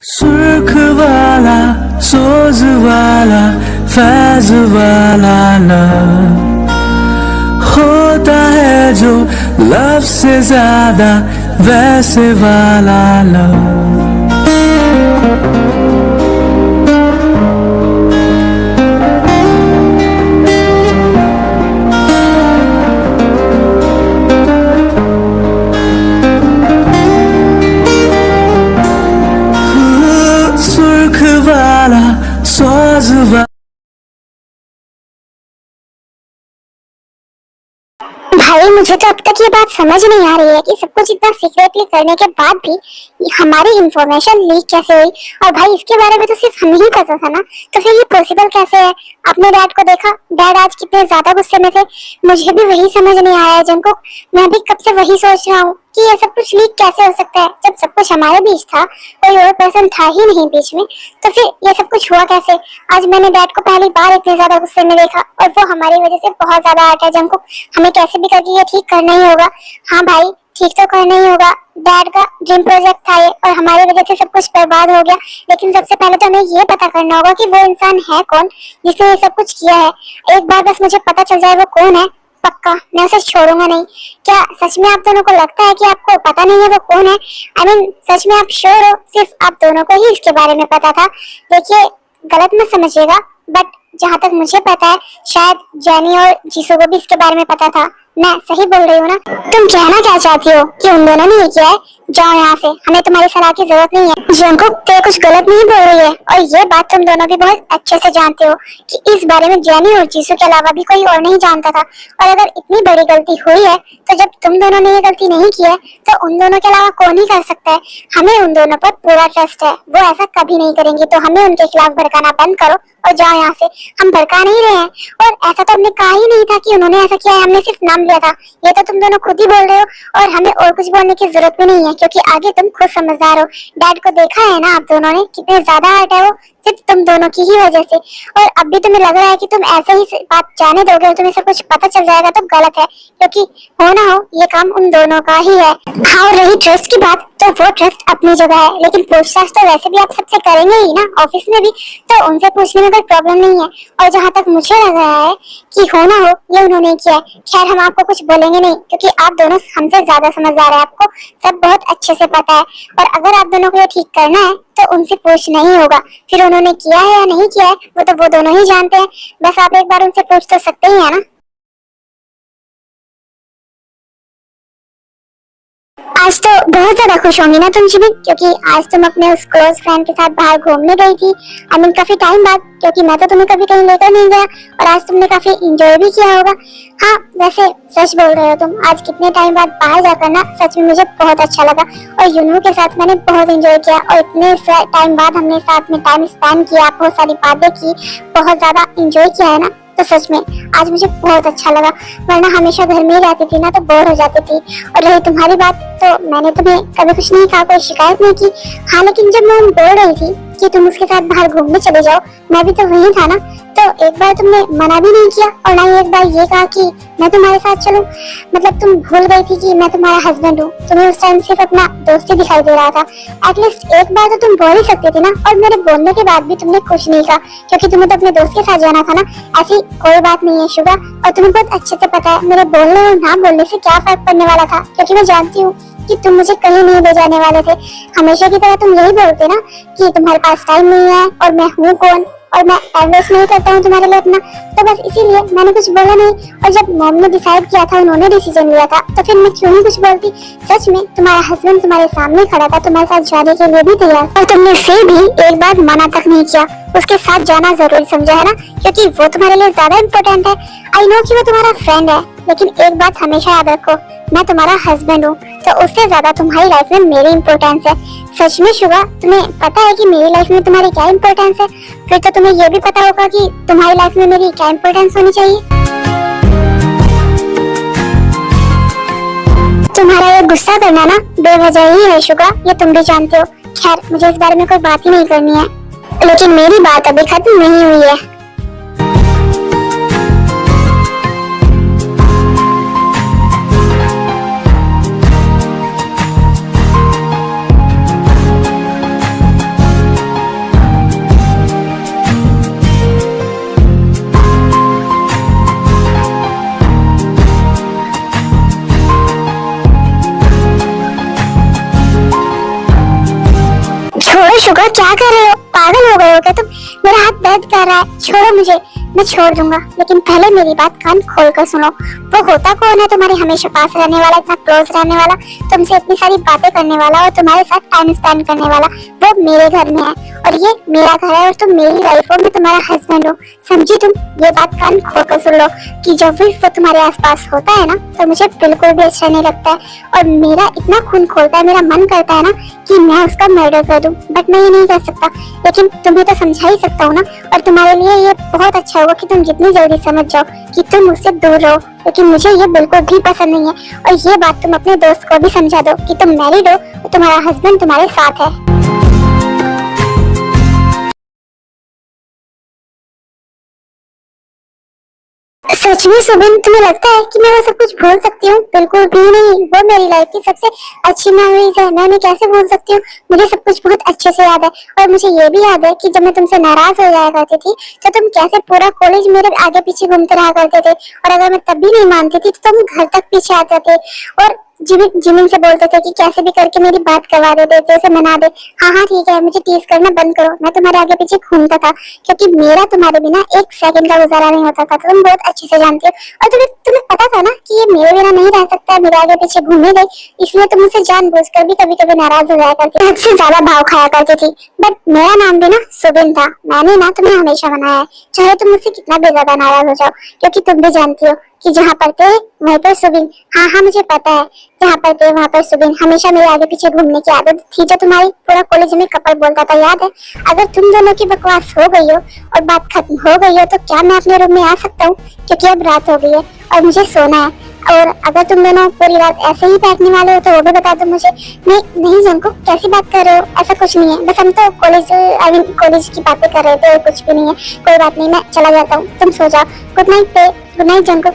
सुर्ख वाला सोज वाला फैज वाला लव होता है जो लव से ज्यादा वैसे वाला लव। सुर्ख वाला सोज वाला। भाई मुझे तो अब तक ये बात समझ नहीं आ रही है कि सब कुछ इतना सीक्रेटली करने के बाद भी हमारी इंफॉर्मेशन लीक कैसे हुई। और भाई इसके बारे में तो सिर्फ हमें ही पता था ना, तो फिर ये पॉसिबल कैसे है? अपने डैड को देखा, डैड आज कितने ज्यादा गुस्से में थे। मुझे भी वही समझ नहीं आया है जिनको मैं भी कब से वही सोच रहा हूँ कि ये सब कुछ लीक कैसे हो सकता है जब सब कुछ हमारे बीच था, कोई और पर्सन था ही नहीं बीच में। तो फिर ये सब कुछ हुआ कैसे? आज मैंने डैड को पहली बार इतने ज्यादा गुस्से में देखा और वो हमारी वजह से बहुत ज्यादा हर्ट है। जिनको हमें कैसे भी करके ये ठीक करना ही होगा। हाँ भाई ठीक तो करना ही होगा। डैड का ड्रीम प्रोजेक्ट था ये और हमारी वजह से सब कुछ बर्बाद हो गया। लेकिन सबसे पहले तो हमें ये पता करना होगा कि वो इंसान है कौन जिसने ये सब कुछ किया है। एक बार बस मुझे पता चल जाए वो कौन है, पक्का मैं उसे छोड़ूंगा नहीं। क्या सच में आप दोनों को लगता है कि आपको पता नहीं है वो कौन है? I mean, सच में आप श्योर हो सिर्फ आप दोनों को ही इसके बारे में पता था? देखिए गलत मत समझिएगा, बट जहाँ तक मुझे पता है शायद जेनी और जीसू को भी इसके बारे में पता था। मैं सही बोल रही हूँ ना? तुम कहना क्या चाहती हो कि उन दोनों ने ये किया है? जाओ यहाँ से, हमें तुम्हारी सलाह की जरूरत नहीं है। जिनको ते कुछ गलत नहीं बोल रही है और ये बात तुम दोनों भी बहुत अच्छे से जानते हो कि इस बारे में जेनी और जीसू के अलावा भी कोई और नहीं जानता था। और अगर इतनी बड़ी गलती हुई है तो जब तुम दोनों ने ये गलती नहीं की है तो उन दोनों के अलावा कौन ही कर सकता है? हमें उन दोनों पर पूरा ट्रस्ट है, वो ऐसा कभी नहीं करेंगे। तो हमें उनके खिलाफ भड़काना बंद करो और जाओ यहाँ से। हम भड़का नहीं रहे हैं और ऐसा तो हमने कहा ही नहीं था कि उन्होंने ऐसा किया है, हमने सिर्फ नाम लिया था। ये तो तुम दोनों खुद ही बोल रहे हो और हमें और कुछ बोलने की जरूरत भी नहीं है क्योंकि आगे तुम खुद समझदार हो। डैड को देखा है ना आप दोनों ने, कितने ज्यादा हर्ट है वो सिर्फ तुम दोनों की ही वजह से। और अब भी तुम्हें लग रहा है कि तुम ऐसे ही बात जाने दोगे और तुम्हें सब कुछ पता चल जाएगा तो गलत है, क्योंकि हो ना हो ये काम उन दोनों का ही है। हाँ, और रही ट्रस्ट की बात, तो वो ट्रस्ट अपनी जगह है, लेकिन पूछताछ तो वैसे भी आप सबसे करेंगे ही ना ऑफिस में भी, तो उनसे पूछने में कोई प्रॉब्लम नहीं है। और जहाँ तक मुझे लग रहा है कि हो ना हो ये उन्होंने किया है। खैर हम आपको कुछ बोलेंगे नहीं क्योंकि आप दोनों हमसे ज्यादा समझदार है, आपको सब बहुत अच्छे से पता है। और अगर आप दोनों को ये ठीक करना है तो उनसे पूछना ही होगा। फिर उन्होंने किया है या नहीं किया है वो तो वो दोनों ही जानते हैं। बस आप एक बार उनसे पूछ तो सकते ही है ना। आज तो बहुत ज्यादा खुश होंगी ना तुम भी, क्योंकि आज तुम अपने उस क्लोज फ्रेंड के साथ बाहर घूमने गई थी। आई मीन काफी टाइम बाद, क्योंकि मैं तो तुम्हें कभी कहीं लेकर नहीं गया और आज तुमने काफी एंजॉय भी किया होगा। हाँ वैसे सच बोल रहे हो तुम, आज कितने टाइम बाद बाहर जाकर ना सच में मुझे बहुत अच्छा लगा। और यूनू के साथ मैंने बहुत एंजॉय किया और इतने टाइम बाद हमने साथ में टाइम स्पेंड किया, बहुत सारी बातें की, बहुत ज्यादा एंजॉय किया है ना। तो सच में आज मुझे बहुत अच्छा लगा, वरना हमेशा घर में ही रहती थी ना तो बोर हो जाती थी। और रही तुम्हारी बात, तो मैंने तुम्हें कभी कुछ नहीं कहा, कोई शिकायत नहीं की। हाँ लेकिन जब मैं बोल रही थी कि तुम उसके साथ बाहर घूमने चले जाओ, मैं भी तो वहीं था ना, तो एक बार तुमने मना भी नहीं किया और ना ही एक बार ये कहा कि मैं तुम्हारे साथ चलूं। मतलब तुम भूल गई थी कि मैं तुम्हारा हस्बैंड हूँ, तुम्हें उस टाइम सिर्फ अपना दोस्त ही दिखाई दे रहा था। एटलीस्ट एक बार तो तुम बोल ही सकती थी ना। और मेरे बोलने के बाद भी तुमने कुछ नहीं कहा क्योंकि तुम्हें तो अपने दोस्त के साथ जाना था ना। ऐसी कोई बात नहीं है शुगा, और तुम्हें बहुत अच्छे से पता है मेरे बोलने और ना बोलने से क्या फर्क पड़ने वाला था, क्योंकि मैं जानती हूँ कि तुम मुझे कहीं नहीं ले जाने वाले थे। हमेशा की तरह तुम यही बोलते ना कि तुम्हारे पास टाइम नहीं है और मैं हूँ कौन और मैं एडजस्ट नहीं करता हूँ तुम्हारे लिए अपना। तो बस इसीलिए मैंने कुछ बोला नहीं। और जब मॉम ने डिसाइड किया था, उन्होंने डिसीजन लिया था, तो फिर मैं क्यों ही कुछ बोलती। सच में तुम्हारा हस्बैंड तुम्हारे सामने खड़ा था, तुम्हारे साथ जाने के लिए भी तैयार, और तुमने फिर भी एक बार मना तक नहीं किया। उसके साथ जाना जरूरी समझा है ना, क्योंकि वो तुम्हारे लिए ज्यादा इम्पोर्टेंट है। आई नो कि वो तुम्हारा फ्रेंड है, लेकिन एक बात हमेशा याद रखो, मैं तुम्हारा हस्बैंड हूँ, तो उससे ज्यादा तुम्हारी लाइफ में मेरी इम्पोर्टेंस है। सच में शुगा, तुम्हें पता है कि मेरी लाइफ में तुम्हारी क्या इम्पोर्टेंस है? फिर तो तुम्हें ये भी पता होगा कि तुम्हारी लाइफ में मेरी क्या इम्पोर्टेंस होनी चाहिए। तुम्हारा ये गुस्सा करना ना बेवजह ही है शुगा, ये तुम भी जानते हो। खैर मुझे इस बारे में कोई बात ही नहीं करनी है, लेकिन मेरी बात अभी खत्म नहीं हुई है। शुगर क्या कर रहे हो, पागल हो गए हो क्या तुम? मेरा हाथ दर्द कर रहा है, छोड़ो मुझे। मैं छोड़ दूंगा, लेकिन पहले मेरी बात कान खोल कर सुनो। वो होता कौन है तुम्हारे हमेशा पास रहने वाला, इतना क्लोज रहने वाला, तुमसे इतनी सारी बातें करने वाला और तुम्हारे साथ टाइम स्पेंड करने वाला? वो मेरे घर में है और ये मेरा घर है और तुम मेरी लाइफ हो, मैं तुम्हारा हस्बैंड हूँ, समझी तुम? ये बात कान खोल कर सुन लो कि जब भी वो तुम्हारे आसपास होता है ना तो मुझे बिल्कुल भी अच्छा नहीं लगता है और मेरा इतना खून खोलता है, मेरा मन करता है ना कि मैं उसका मर्डर कर दूं, बट मैं ये नहीं कर सकता। लेकिन तुम्हें तो समझा ही सकता हूँ ना, और तुम्हारे लिए ये बहुत अच्छा होगा कि तुम जितनी जल्दी समझ जाओ कि तुम मुझसे दूर रहो, क्योंकि मुझे ये बिल्कुल भी पसंद नहीं है। और ये बात तुम अपने दोस्त को भी समझा दो कि तुम मैरिड हो और तुम्हारा हस्बैंड तुम्हारे साथ है। सच में सुबिन, तुम्हें लगता है कि मैं वो सब कुछ भूल सकती हूँ? बिल्कुल भी नहीं, वो मेरी लाइफ की सबसे अच्छी मेमोरीज है, मैं उन्हें कैसे भूल सकती हूँ? मुझे सब कुछ बहुत अच्छे से याद है और मुझे ये भी याद है कि जब मैं तुमसे नाराज हो जाया करती थी तो तुम कैसे पूरा कॉलेज मेरे आगे पीछे घूमते रहा करते थे, और अगर मैं तब भी नहीं मानती थी तो तुम घर तक पीछे आते थे और जिमिन से बोलते थे कि कैसे भी करके मेरी बात करवा दे, जैसे मना दे। हाँ हाँ ठीक है, मुझे टीज करना बंद करो, मैं तुम्हारे आगे पीछे घूमता था क्योंकि मेरा तुम्हारे बिना एक सेकंड का गुजारा नहीं होता था, तो तुम बहुत अच्छे से जानती हो। और तुम्हें तुम्हें पता था ना कि ये मेरे बिना नहीं रह सकता, मेरे आगे पीछे घूमे गई, इसलिए तुम मुझसे जानबूझकर भी कभी कभी नाराज हो जाया करती, हद से ज्यादा भाव खाया करती थी। बट मेरा नाम भी ना सुबिन था, मैंने ना तुम्हें हमेशा मनाया है, चाहे तुम मुझसे कितना भी ज्यादा नाराज हो जाओ, क्योंकि तुम भी जानती हो कि जहाँ पर थे वहीं पर सुबिन। हाँ हाँ मुझे पता है, जहाँ पर थे वहाँ पर सुबिन। हमेशा मेरे आगे पीछे घूमने की आदत थी जो तुम्हारी पूरा कॉलेज में कपल बोलता था, याद है? अगर तुम दोनों की बकवास हो गई हो और बात खत्म हो गई हो तो क्या मैं अपने रूम में आ सकता हूँ? क्योंकि अब रात हो गई है और मुझे सोना है। और अगर तुम दोनों पूरी रात ऐसे ही बैठने वाले हो तो वो भी बता दो मुझे। नहीं नहीं जानको, कैसी बात कर रहे हो? ऐसा कुछ नहीं है, बस हम तो कॉलेज की बातें कर रहे थे और कुछ भी नहीं है। कोई बात नहीं, मैं चला जाता हूँ, तुम सो जाओ। गुड नाइट पे, गुड नाइट जानको।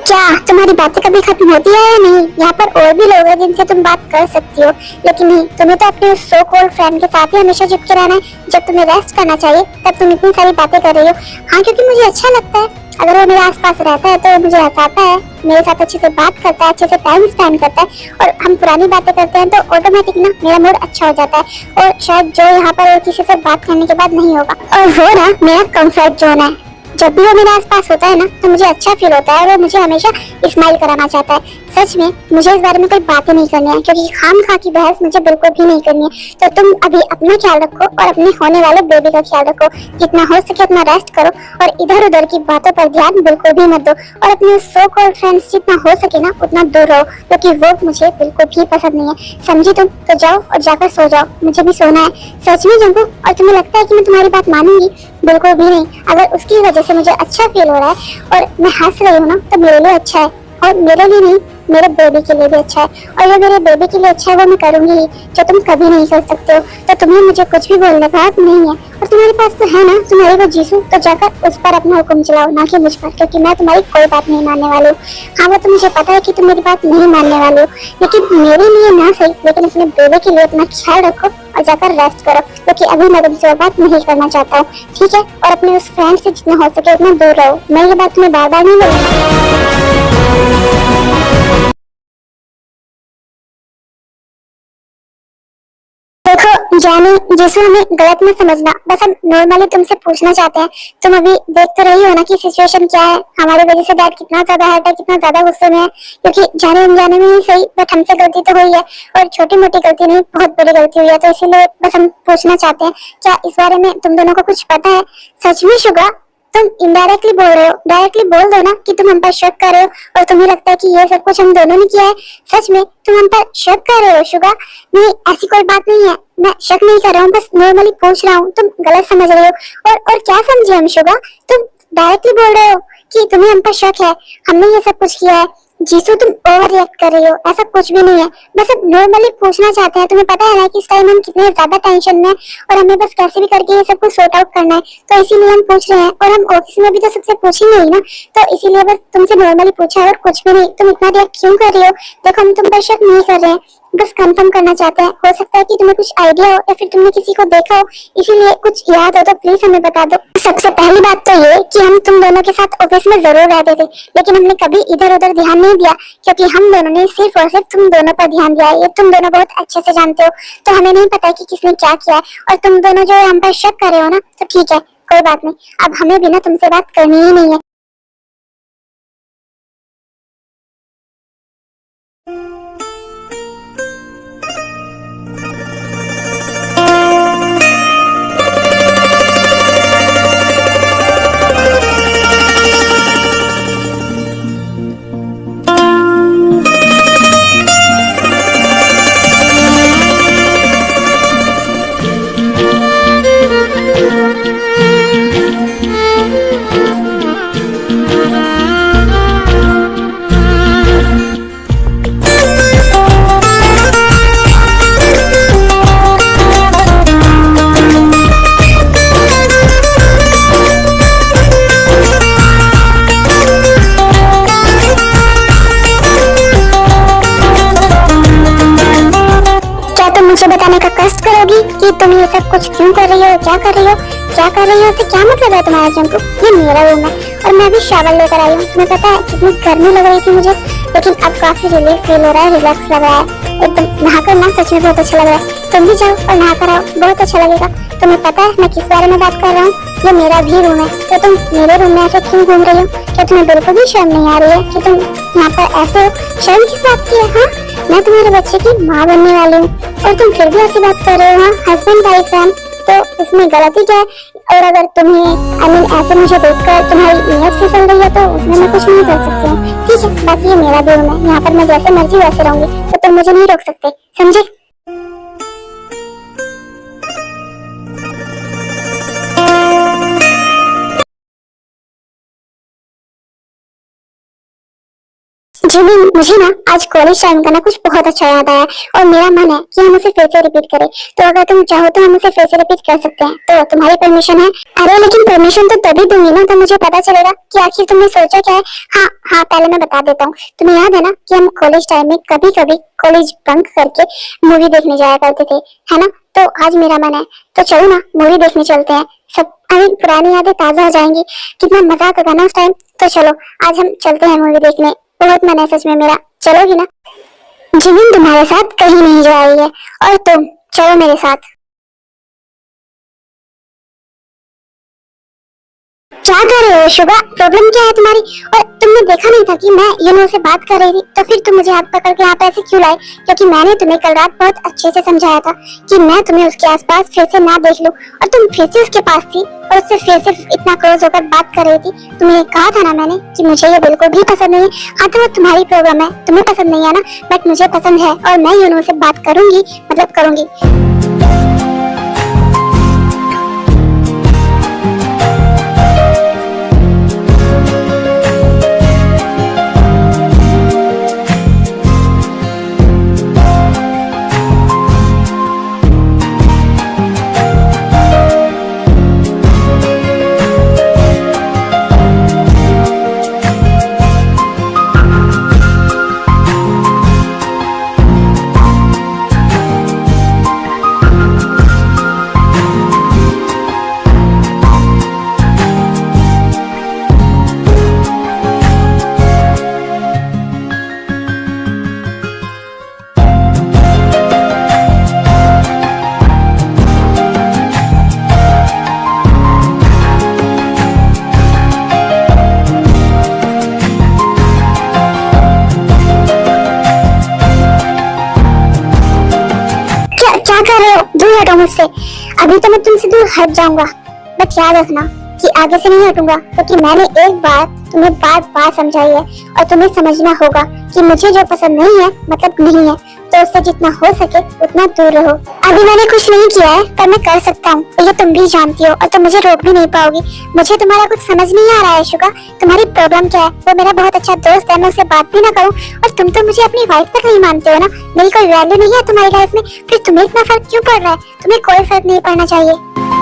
क्या तुम्हारी बातें कभी खत्म होती है या नहीं? यहाँ पर और भी लोग हैं जिनसे तुम बात कर सकती हो, लेकिन नहीं, तुम्हें तो अपने उस सो कॉल्ड फ्रेंड के साथ ही हमेशा चिपके रहना है। जब तुम्हें रेस्ट करना चाहिए तब तुम इतनी सारी बातें कर रही हो। हाँ, क्योंकि मुझे अच्छा लगता है, अगर वो मेरे आसपास रहता है तो मुझे हंसाता है, मेरे साथ अच्छे से बात करता है, अच्छे से टाइम स्पेंड करता है और हम पुरानी बातें करते हैं तो ऑटोमेटिक ना मेरा मूड अच्छा हो जाता है, और शायद जो यहाँ पर और किसी से बात करने के बाद नहीं होगा। और वो ना मेरा कंफर्ट जोन है, जब भी वो मेरे आसपास होता है ना तो मुझे अच्छा फील होता है और वो मुझे हमेशा स्माइल कराना चाहता है। सच में मुझे इस बारे में कोई बातें नहीं करनी है, क्योंकि खाम खा की बहस मुझे बिल्कुल भी नहीं करनी है। तो तुम अभी अपना ख्याल रखो और अपने होने वाले बेबी का ख्याल रखो, जितना हो सके उतना रेस्ट करो और इधर उधर की बातों पर ध्यान बिल्कुल भी मत दो, और अपने सो कॉल्ड फ्रेंड्स जितना हो सके ना उतना दूर रहो, क्योंकि वो मुझे बिल्कुल भी पसंद नहीं है, समझी तुम? तो जाओ और जाकर सो जाओ, मुझे भी सोना है। सच में जंकू, और तुम्हें लगता है कि मैं तुम्हारी बात मानूंगी? बिल्कुल भी नहीं। अगर उसकी वजह से मुझे अच्छा फील हो रहा है और मैं हंस रही हूँ ना तो मेरे लिए अच्छा है, और मेरे लिए नहीं, मेरे बेबी के लिए भी अच्छा है। और ये मेरे बेबी के लिए अच्छा है वो मैं करूंगी ही, जो तुम कभी नहीं कर सकते हो। तो तुम्हें मुझे कुछ भी बोलने का हक नहीं है, और तुम्हारे पास तो है ना तुम्हारे को जीसू, तो जाकर उस पर अपना हुक्म चलाओ, ना कि मुझ पर, क्योंकि मैं तुम्हारी कोई बात नहीं मानने वाली हूँ। हाँ, वो तो मुझे पता है कि तुम मेरी बात नहीं मानने वाले हो, लेकिन मेरे लिए ना सही, लेकिन अपने बेबी के लिए अपना ख्याल रखो और जाकर रेस्ट करो, क्योंकि अभी मैं तुमसे बात नहीं करना चाहता हूँ, ठीक है? और अपने उस फ्रेंड से जितना हो सके उतना दूर रहो। मैं ये बात तुम्हें बार बार नहीं बोलूंगा। देखो जानी, जिसको हमें गलत में समझना, बस हम नॉर्मली तुमसे पूछना चाहते हैं। तुम अभी देख तो रही हो ना कि सिचुएशन क्या है, हमारी वजह से डैड कितना ज्यादा हर्ट है, कितना ज्यादा गुस्से में है, क्योंकि जाने अनजाने में ही सही बट हमसे गलती तो हुई है, और छोटी मोटी गलती नहीं, बहुत बड़ी गलती हुई है। तो इसीलिए बस हम पूछना चाहते हैं, क्या इस बारे में तुम दोनों को कुछ पता है? सच में शुगा, तुम इनडायरेक्टली बोल रहे हो, डायरेक्टली बोल दो ना कि तुम हम पर शक कर रहे हो और तुम्हें लगता है कि ये सब कुछ हम दोनों ने किया है। सच में तुम हम पर शक कर रहे हो शुगा? नहीं, ऐसी कोई बात नहीं है, मैं शक नहीं कर रहा हूँ, बस नॉर्मली पूछ रहा हूँ, तुम गलत समझ रहे हो। और क्या समझे हम शुगा? तुम डायरेक्टली बोल रहे हो कि तुम्हें हम पर शक है, हमने ये सब कुछ किया है। जीसू, तुम ओवर रिएक्ट कर रही हो, ऐसा कुछ भी नहीं है, बस अब नॉर्मली पूछना चाहते हैं। तुम्हें पता है ना कि इस टाइम हम कितने ज्यादा टेंशन में हैं और हमें बस कैसे भी करके ये सब कुछ सॉर्ट आउट करना है, तो इसीलिए हम पूछ रहे हैं। और हम ऑफिस में भी तो सबसे पूछेंगे ही ना, तो इसीलिए बस तुमसे नॉर्मली पूछा है और कुछ भी नहीं। तुम इतना रिएक्ट क्यों कर रही हो? देखो हम तुम पर शक नहीं कर रहे हैं, बस कंफर्म करना चाहते हैं। हो सकता है कि तुम्हें कुछ आइडिया हो या फिर तुमने किसी को देखा हो, इसीलिए कुछ याद हो तो प्लीज हमें बता दो। सबसे पहली बात तो ये कि हम तुम दोनों के साथ ऑफिस में जरूर रहते थे, लेकिन हमने कभी इधर उधर ध्यान नहीं दिया, क्योंकि हम दोनों ने सिर्फ और सिर्फ तुम दोनों पर ध्यान दिया है। ये तुम दोनों बहुत अच्छे से जानते हो, तो हमें नहीं पता कि किसने क्या किया है। और तुम दोनों जो हम पर शक कर रहे हो ना, तो ठीक है, कोई बात नहीं, अब हमें भी ना तुमसे बात करनी ही नहीं है। मुझे बताने का कष्ट करोगी कि तुम ये सब कुछ क्यों कर रही हो, क्या कर रही हो, क्या कर रही हो, क्या मतलब है तुम्हारा जंप? ये मेरा रूम है और मैं भी शावर लेकर आई हूँ। तुम्हें पता है कितनी गर्मी लग रही थी मुझे, लेकिन अब काफी रिलीफ फील हो रहा है, रिलैक्स लग रहा है एकदम। नहाकर ना सच में बहुत अच्छा लग रहा है। तुम भी जाओ और नहाकर आओ, बहुत अच्छा लगेगा। तुम्हें पता है मैं किस बारे में बात कर रहा हूँ? ये मेरा भी रूम है, तो तुम मेरे रूम में ऐसे क्यों घूम रही हो? क्या तुम्हें बिल्कुल भी शर्म नहीं आ रही है कि तुम यहाँ पर ऐसे हो? शर्म किस बात की है? हाँ, मैं तुम्हारे बच्चे की माँ बनने वाली हूँ और तुम फिर भी ऐसी बात कर रहे हो। हाँ, हस्बैंड वाइफ है तो इसमें गलती क्या है? और अगर तुम्हें ऐसे मुझे देखकर तुम्हारी नीयत फिसल रही है तो उसमें मैं कुछ नहीं कर सकती हूँ। ठीक है, बाकी ये मेरा भी रूम है, यहाँ पर मैं जैसे मर्जी वैसे रहूंगी, तो तुम मुझे नहीं रोक सकते, समझे? जिमी, मुझे ना आज कॉलेज टाइम का ना कुछ बहुत अच्छा याद आया और मेरा मन है कि हम उसे फिर से रिपीट करें। तो अगर तुम चाहो तो हम उसे फिर से रिपीट कर सकते हैं, तो तुम्हारी परमिशन है? अरे लेकिन परमिशन तो तभी दूंगी ना, तो मुझे पता चलेगा कि आखिर तुमने सोचा क्या है। हाँ, पहले मैं बता देता हूँ। तुम्हें याद है ना कि हम कॉलेज टाइम में कभी कभी कॉलेज बंक करके मूवी देखने जाया करते थे, है ना? तो आज मेरा मन है, तो चलो ना मूवी देखने चलते हैं। सब पुरानी यादें ताजा हो जाएंगी, कितना मजा आता था ना उस टाइम। तो चलो आज हम चलते हैं मूवी देखने, बहुत मन है सच में मेरा। चलोगी ना? जिमिन तुम्हारे साथ कहीं नहीं जा रही है और तुम चलो मेरे साथ। क्या कर रहे हो शुभा? प्रॉब्लम क्या है तुम्हारी? और तुमने देखा नहीं था कि मैं यूनो से बात कर रही थी, तो फिर तुम मुझे हाथ पकड़ के यहाँ पे ऐसे क्यों लाए? क्योंकि मैंने तुम्हें कल रात बहुत अच्छे से समझाया था कि मैं तुम्हें उसके आसपास फिर से ना देख लूं, और तुम फिर से उसके पास थी और उससे फिर से इतना क्लोज होकर बात कर रही थी। तुम्हें कहा था ना मैंने कि मुझे ये बिल्कुल भी पसंद नहीं है। हाँ, तो वो तुम्हारी प्रॉब्लम है, तुम्हें पसंद नहीं है ना, बट मुझे पसंद है और मैं यूनो से बात करूंगी, मतलब करूंगी। मुझसे अभी तो मैं तुमसे दूर हट जाऊंगा, बट याद रखना कि आगे से नहीं हटूंगा, क्योंकि मैंने एक बार तुम्हें बार बार समझाई है और तुम्हें समझना होगा कि मुझे जो पसंद नहीं है मतलब नहीं है, तो उससे जितना हो सके उतना दूर रहो। अभी मैंने कुछ नहीं किया है पर मैं कर सकता हूँ, ये तुम भी जानती हो और तुम मुझे रोक भी नहीं पाओगी। मुझे तुम्हारा कुछ समझ नहीं आ रहा है शुगा, तुम्हारी प्रॉब्लम क्या है? वो मेरा बहुत अच्छा दोस्त है, मैं उससे बात भी ना करूँ और तुम तो मुझे अपनी वाइफ तक नहीं मानते हो ना, मेरी कोई वैल्यू नहीं है तुम्हारी लाइफ में, फिर तुम्हें इतना फर्क क्यों पड़ रहा है? तुम्हें कोई फर्क नहीं पड़ना चाहिए।